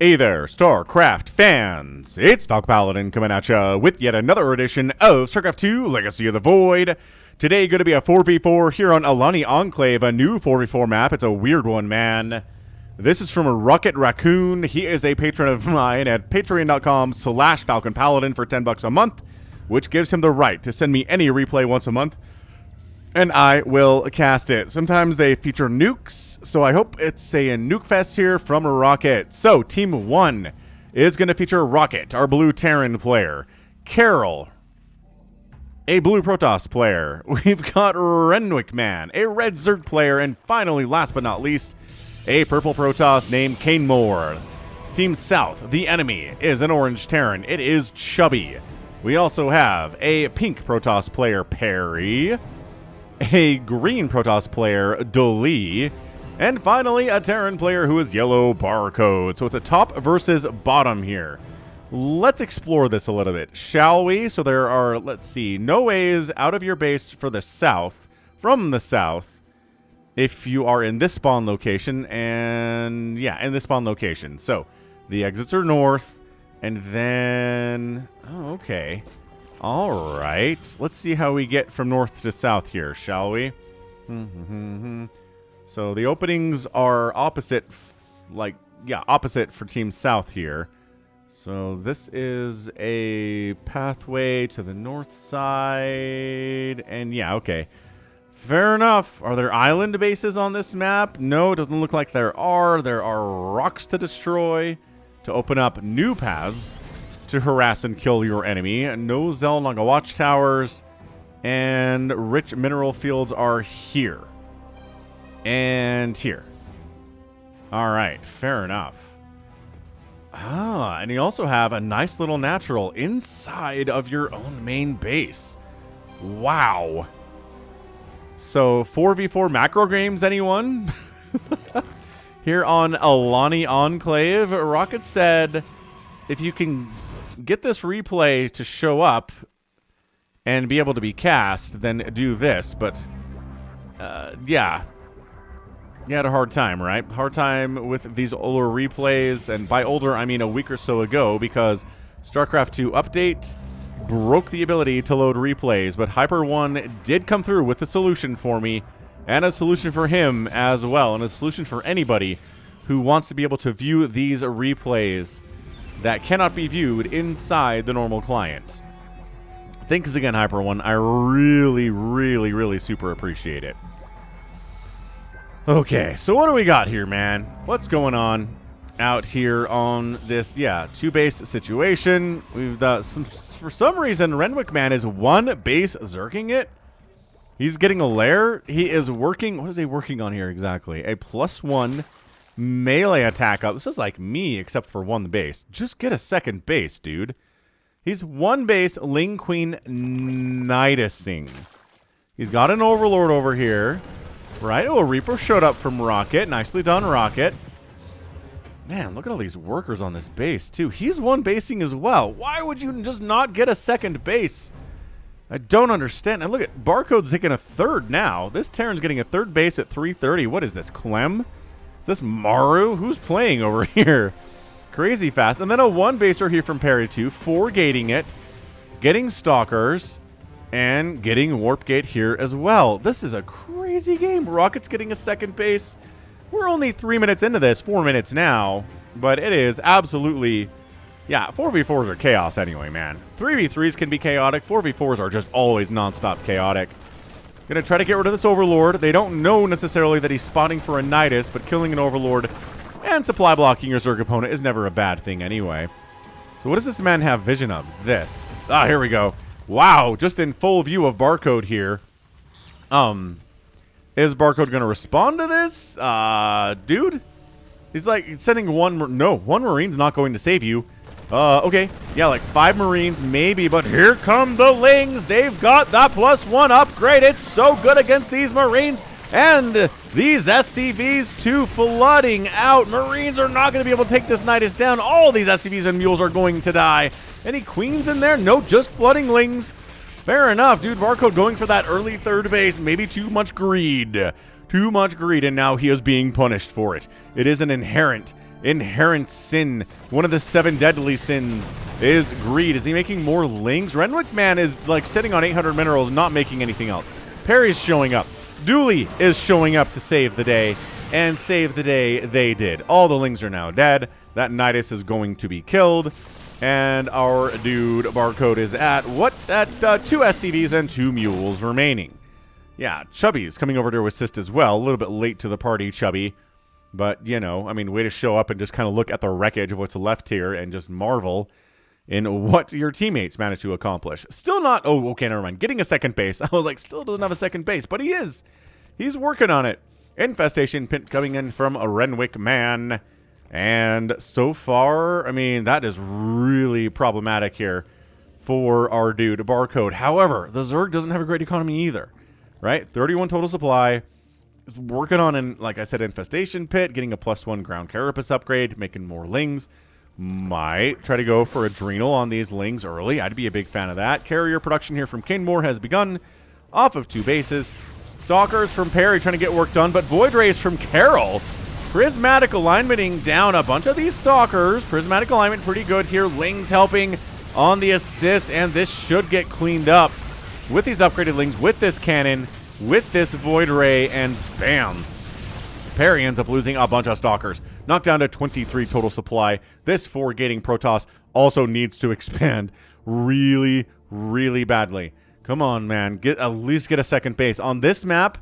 Hey there, StarCraft fans! It's Falcon Paladin coming at ya with yet another edition of StarCraft 2 Legacy of the Void. Today going to be a 4v4 here on Alaeni Enclave, a new 4v4 map. It's a weird one, man. This is from Rocket Raccoon. He is a patron of mine at patreon.com/FalconPaladin for $10 a month, which gives him the right to send me any replay once a month, and I will cast it. Sometimes they feature nukes, so I hope it's a nuke fest here from Rocket. So, Team 1 is going to feature Rocket, our blue Terran player. Carol, a blue Protoss player. We've got Renwick Man, a red Zerg player. And finally, last but not least, a purple Protoss named Kane Moore. Team South, the enemy, is an orange Terran. It is Chubby. We also have a pink Protoss player, Perry, a green Protoss player, Dolee, and finally a Terran player who is yellow, Barcode. So it's a top versus bottom here. Let's explore this a little bit, shall we? So there are, let's see, no ways out of your base for the south, from the south, if you are in this spawn location, and yeah, in this spawn location. So the exits are north, and then, oh, okay. All right, let's see how we get from north to south here, shall we? So the openings are opposite, opposite for Team South here. So this is a pathway to the north side, and yeah, okay. Fair enough. Are there island bases on this map? No, it doesn't look like there are. There are rocks to destroy to open up new paths to harass and kill your enemy. No Xel'Naga watchtowers, and rich mineral fields are here. And here. Alright, fair enough. Ah, and you also have a nice little natural inside of your own main base. Wow. So, 4v4 macro games, anyone? Here on Alaeni Enclave, Rocket said, if you can get this replay to show up and be able to be cast, then do this. But, yeah. You had a hard time, right? Hard time with these older replays. And by older, I mean a week or so ago, because StarCraft 2 update broke the ability to load replays. But Hyper 1 did come through with a solution for me, and a solution for him as well, and a solution for anybody who wants to be able to view these replays that cannot be viewed inside the normal client. Thanks again, Hyper 1. I really, really, really super appreciate it. Okay, so what do we got here, man? What's going on out here on this, two-base situation? We've got for some reason, Renwick Man is one base zerking it. He's getting a lair. He is working, what is he working on here exactly? A +1 melee attack up. This is like me, except for one base. Just get a second base, dude. He's one base Ling Queen Nidusing. He's got an Overlord over here. Right? Oh, a Reaper showed up from Rocket. Nicely done, Rocket. Man, look at all these workers on this base, too. He's one basing as well. Why would you just not get a second base? I don't understand. And look at Barcode's taking a third now. This Terran's getting a third base at 330. What is this, Clem? Is this Maru? Who's playing over here? Crazy fast. And then a one baser here from Perry 2, 4 gating it, getting Stalkers, and getting Warp Gate here as well. This is a crazy game. Rocket's getting a second base. We're only 3 minutes into this, 4 minutes now, but it is absolutely, 4v4s are chaos anyway, man. 3v3s can be chaotic. 4v4s are just always nonstop chaotic. Gonna try to get rid of this Overlord. They don't know necessarily that he's spotting for a Nidus, but killing an Overlord and supply blocking your Zerg opponent is never a bad thing anyway. So what does this man have vision of? This. Ah, here we go. Wow, just in full view of Barcode here. Is Barcode gonna respond to this? Dude? He's like sending one Marine's not going to save you. Okay. Yeah, like 5 Marines maybe, but here come the Lings. They've got that +1 upgrade. It's so good against these Marines. And these SCVs too, flooding out. Marines are not going to be able to take this Nidus down. All these SCVs and mules are going to die. Any queens in there? No, just flooding Lings. Fair enough, dude. Barcode going for that early third base. Maybe too much greed. Too much greed, and now he is being punished for it. It is an inherent inherent sin. One of the 7 deadly sins is greed. Is he making more lings? Renwick man is like sitting on 800 minerals, not making anything else. Perry's showing up. Dooley is showing up to save the day. And save the day they did. All the lings are now dead. That Nidus is going to be killed. And our dude Barcode is at what? At 2 SCVs and 2 mules remaining. Yeah, Chubby's coming over to assist as well. A little bit late to the party, Chubby. But, you know, I mean, way to show up and just kind of look at the wreckage of what's left here and just marvel in what your teammates managed to accomplish. Still not, oh, okay, never mind. Getting a second base. I was like, still doesn't have a second base, but he is. He's working on it. Infestation pint coming in from a Renwick man. And so far, I mean, that is really problematic here for our dude Barcode. However, the Zerg doesn't have a great economy either, right? 31 total supply. Is working on, like I said, Infestation Pit, getting a +1 ground carapace upgrade, making more lings. Might try to go for Adrenal on these lings early. I'd be a big fan of that. Carrier production here from Canemore has begun off of 2 bases. Stalkers from Perry trying to get work done, but Void Rays from Carroll. Prismatic alignmenting down a bunch of these Stalkers. Prismatic alignment pretty good here. Lings helping on the assist, and this should get cleaned up with these upgraded lings, with this cannon, with this Void Ray, and bam. Perry ends up losing a bunch of Stalkers. Knocked down to 23 total supply. This 4-gating Protoss also needs to expand really, really badly. Come on, man. At least get a second base. On this map,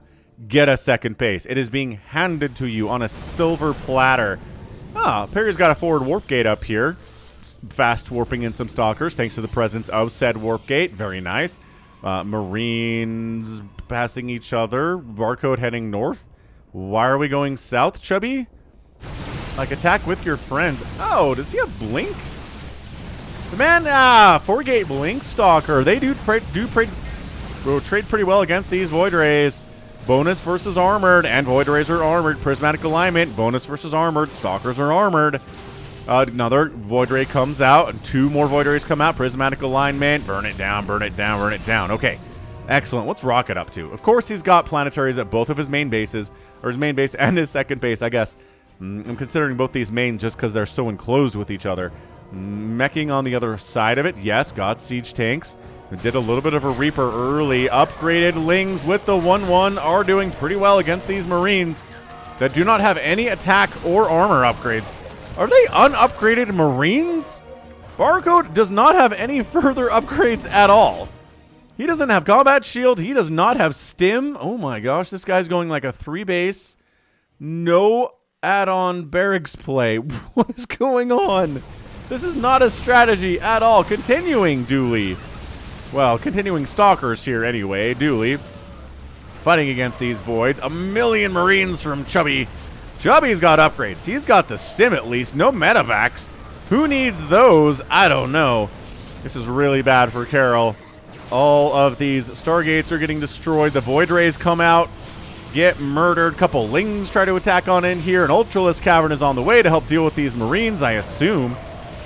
get a second base. It is being handed to you on a silver platter. Perry's got a forward warp gate up here. Fast warping in some Stalkers thanks to the presence of said warp gate. Very nice. Marines passing each other. Barcode heading north. Why are we going south, Chubby? Like, attack with your friends. Oh, does he have Blink? The man, 4-gate Blink Stalker. They do trade pretty well against these Void Rays. Bonus versus armored, and Void Rays are armored. Prismatic alignment, bonus versus armored. Stalkers are armored. Another Void Ray comes out, and 2 more Void Rays come out. Prismatic alignment, burn it down, burn it down, burn it down. Okay, excellent. What's Rocket up to? Of course, he's got planetaries at both of his main bases, or his main base and his second base, I guess. I'm considering both these mains just because they're so enclosed with each other. Meching on the other side of it. Yes, got siege tanks. Did a little bit of a Reaper early. Upgraded lings with the 1-1 are doing pretty well against these Marines that do not have any attack or armor upgrades. Are they unupgraded Marines? Barcode does not have any further upgrades at all. He doesn't have combat shield. He does not have stim. Oh my gosh, this guy's going like a 3-base. No add-on barracks play. What is going on? This is not a strategy at all. Continuing Dooley. Well, continuing Stalkers here anyway. Dooley fighting against these voids. 1,000,000 Marines from Chubby. Chubby's got upgrades. He's got the stim at least. No medevacs. Who needs those? I don't know. This is really bad for Carroll. All of these Stargates are getting destroyed. The Void Rays come out, get murdered. Couple Lings try to attack on in here. An Ultralisk Cavern is on the way to help deal with these Marines, I assume.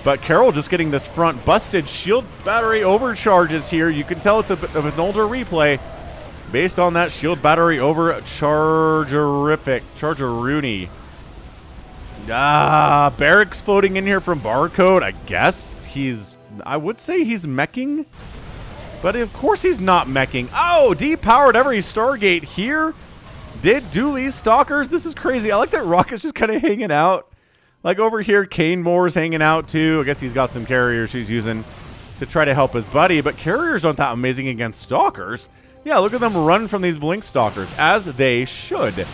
But Carroll just getting this front busted. Shield battery overcharges here. You can tell it's a bit of an older replay based on that shield battery overchargerific. Chargeroony. Barracks floating in here from Barcode. I guess I would say he's meching. But of course he's not meching. Oh, depowered every Stargate here. Did Dooley's Stalkers. This is crazy. I like that Rocket's just kind of hanging out. Like over here, Canemore's hanging out too. I guess he's got some carriers he's using to try to help his buddy. But carriers aren't that amazing against Stalkers. Yeah, look at them run from these Blink Stalkers, as they should.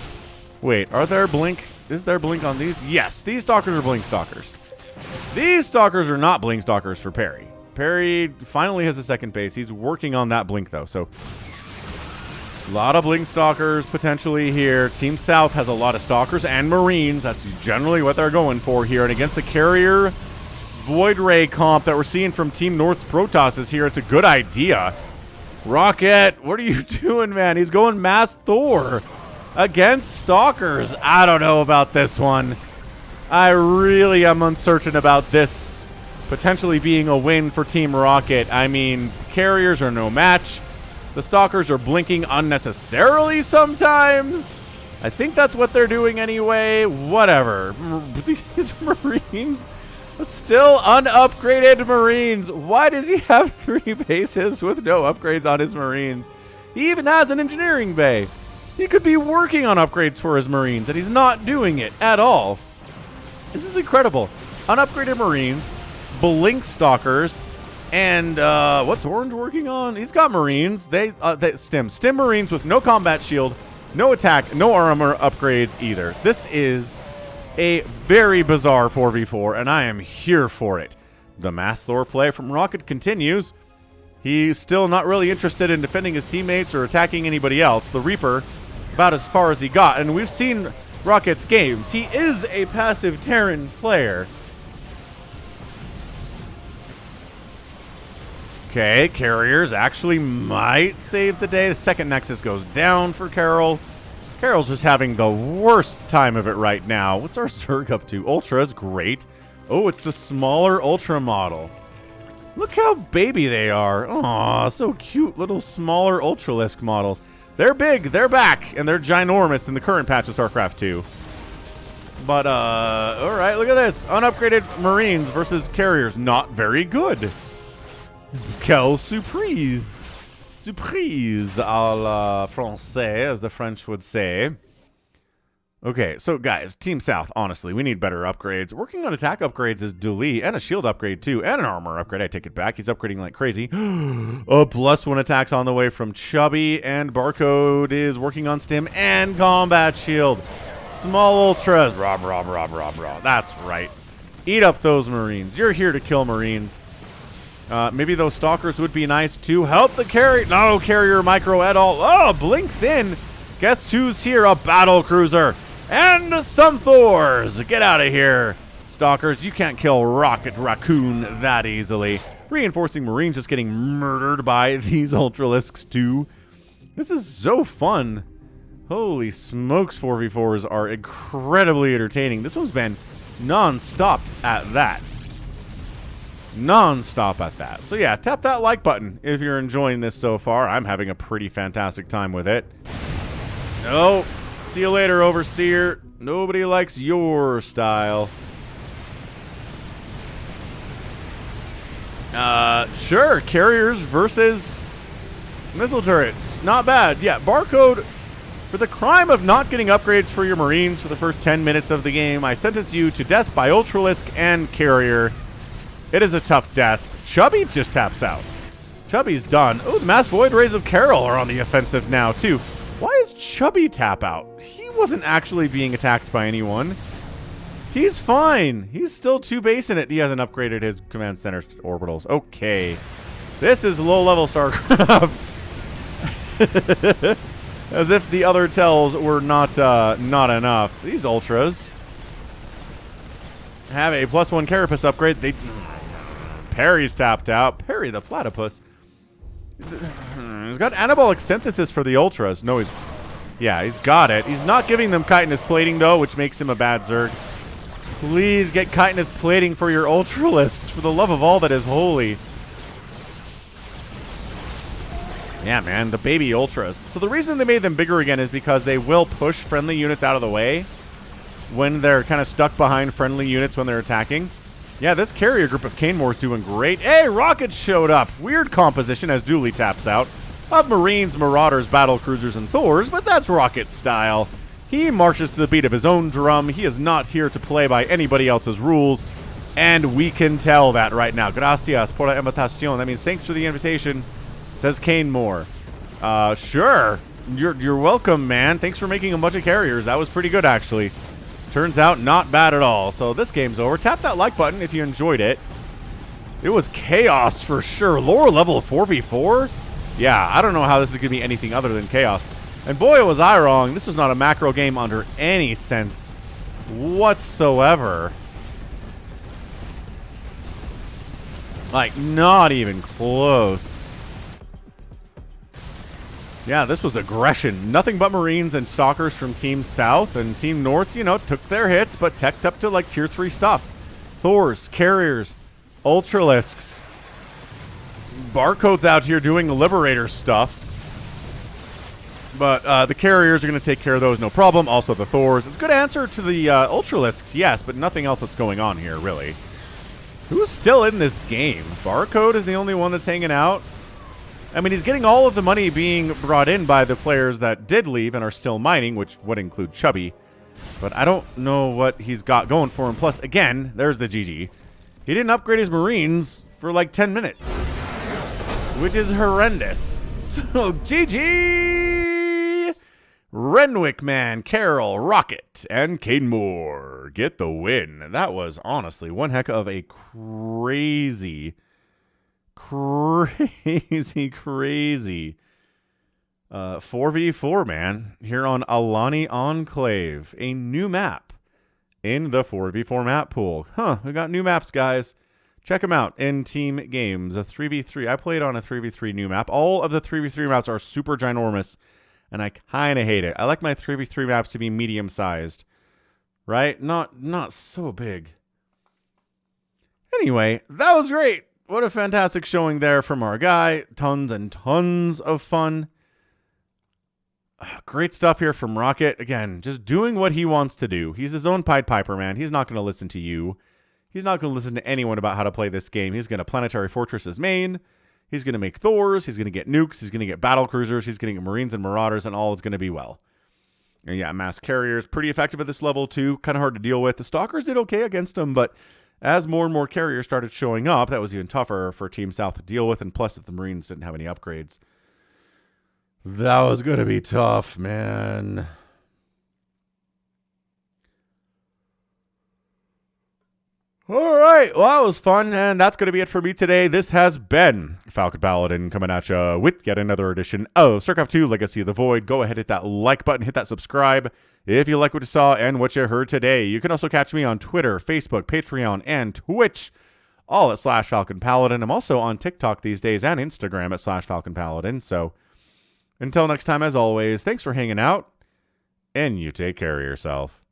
Wait, are there Blink? Is there Blink on these? Yes, these Stalkers are Blink Stalkers. These Stalkers are not Blink Stalkers for Perry. Perry finally has a second base. He's working on that Blink, though. So, a lot of Blink Stalkers potentially here. Team South has a lot of Stalkers and Marines. That's generally what they're going for here. And against the Carrier Void Ray comp that we're seeing from Team North's Protoss is here, it's a good idea. Rocket, what are you doing, man? He's going Mass Thor against Stalkers. I don't know about this one. I really am uncertain about this potentially being a win for Team Rocket. I mean, carriers are no match. The Stalkers are blinking unnecessarily sometimes. I think that's what they're doing anyway. Whatever. These Marines, still unupgraded Marines. Why does he have 3 bases with no upgrades on his Marines? He even has an engineering bay. He could be working on upgrades for his Marines, and he's not doing it at all. This is incredible. Unupgraded Marines, Blink Stalkers, and what's Orange working on? He's got Marines. They Stim Marines with no combat shield, no attack, no armor upgrades either. This is a very bizarre 4v4, and I am here for it. The Mass Thor play from Rocket continues. He's still not really interested in defending his teammates or attacking anybody else. The Reaper is about as far as he got, and we've seen Rocket's games. He is a passive Terran player. Okay, Carriers actually might save the day. The second Nexus goes down for Carol. Carol's just having the worst time of it right now. What's our Zerg up to? Ultra's great. Oh, it's the smaller Ultra model. Look how baby they are. Aw, so cute. Little smaller Ultralisk models. They're big, they're back, and they're ginormous in the current patch of StarCraft 2. But, alright, look at this. Unupgraded Marines versus Carriers. Not very good. Quelle surprise. Surprise à la français, as the French would say. Okay, so guys, Team South, honestly, we need better upgrades. Working on attack upgrades is Dooley, and a shield upgrade too, and an armor upgrade. I take it back. He's upgrading like crazy. A +1 attacks on the way from Chubby, and Barcode is working on Stim and combat shield. Small ultras. Rob. That's right. Eat up those Marines. You're here to kill Marines. Maybe those Stalkers would be nice to help the carry. No carrier micro at all. Oh, blinks in. Guess who's here? A battle cruiser. And some Thors. Get out of here. Stalkers, you can't kill Rocket Raccoon that easily. Reinforcing Marines just getting murdered by these Ultralisks too. This is so fun. Holy smokes, 4v4s are incredibly entertaining. This one's been non-stop at that. Non-stop at that. So yeah, tap that like button if you're enjoying this so far. I'm having a pretty fantastic time with it. No. See you later, Overseer. Nobody likes your style. Sure. Carriers versus missile turrets. Not bad. Yeah, Barcode, for the crime of not getting upgrades for your Marines for the first 10 minutes of the game, I sentence you to death by Ultralisk and Carrier. It is a tough death. Chubby just taps out. Chubby's done. Oh, the Mass Void Rays of Carol are on the offensive now, too. Why is Chubby tap out? He wasn't actually being attacked by anyone. He's fine. He's still 2 base in it. He hasn't upgraded his command center orbitals. Okay. This is low-level StarCraft. As if the other tells were not enough. These Ultras have a +1 Carapace upgrade. Perry's tapped out. Perry the Platypus. He's got Anabolic Synthesis for the Ultras. No, he's got it. He's not giving them chitinous plating, though, which makes him a bad Zerg. Please get chitinous plating for your Ultralisks, for the love of all that is holy. Yeah, man, the baby Ultras. So the reason they made them bigger again is because they will push friendly units out of the way when they're kind of stuck behind friendly units when they're attacking. Yeah, this carrier group of Canemore's doing great. Hey, Rocket showed up. Weird composition as Dooley taps out of Marines, Marauders, Battle Cruisers, and Thors, but that's Rocket style. He marches to the beat of his own drum. He is not here to play by anybody else's rules, and we can tell that right now. Gracias por la invitación. That means thanks for the invitation, says Canemore. Sure. You're welcome, man. Thanks for making a bunch of carriers. That was pretty good, actually. Turns out not bad at all. So this game's over. Tap that like button if you enjoyed it. It was chaos for sure. Lower level 4v4? Yeah, I don't know how this is going to be anything other than chaos. And boy, was I wrong. This was not a macro game under any sense whatsoever. Like, not even close. Yeah, this was aggression. Nothing but Marines and Stalkers from Team South, and Team North, you know, took their hits, but teched up to like tier 3 stuff. Thors, Carriers, Ultralisks. Barcode's out here doing Liberator stuff. But the carriers are going to take care of those, no problem. Also the Thors. It's a good answer to the Ultralisks, yes, but nothing else that's going on here, really. Who's still in this game? Barcode is the only one that's hanging out. I mean, he's getting all of the money being brought in by the players that did leave and are still mining, which would include Chubby. But I don't know what he's got going for him. Plus, again, there's the GG. He didn't upgrade his Marines for like 10 minutes, which is horrendous. So, GG! Renwick Man, Carol, Rocket, and Cadenmore get the win. That was honestly one heck of a crazy 4v4, man, here on Alaeni Enclave, a new map in the 4v4 map pool. We got new maps, guys. Check them out in team games. A 3v3. I played on a 3v3 new map. All of the 3v3 maps are super ginormous, and I kind of hate it. I like my 3v3 maps to be medium-sized, right? Not so big. Anyway, that was great. What a fantastic showing there from our guy. Tons and tons of fun. Great stuff here from Rocket. Again, just doing what he wants to do. He's his own Pied Piper, man. He's not going to listen to you. He's not going to listen to anyone about how to play this game. He's going to Planetary Fortress his main. He's going to make Thors. He's going to get nukes. He's going to get battle cruisers. He's going to get Marines and Marauders, and all is going to be well. And yeah, mass carriers, pretty effective at this level too. Kind of hard to deal with. The Stalkers did okay against him, but as more and more carriers started showing up, that was even tougher for Team South to deal with. And plus, if the Marines didn't have any upgrades, that was going to be tough, man. All right, well, that was fun, and that's going to be it for me today. This has been Falcon Paladin coming at you with yet another edition of StarCraft 2 Legacy of the Void. Go ahead, hit that like button, hit that subscribe if you like what you saw and what you heard today. You can also catch me on Twitter, Facebook, Patreon, and Twitch, all at /Falcon Paladin. I'm also on TikTok these days and Instagram at /Falcon Paladin. So until next time, as always, thanks for hanging out, and you take care of yourself.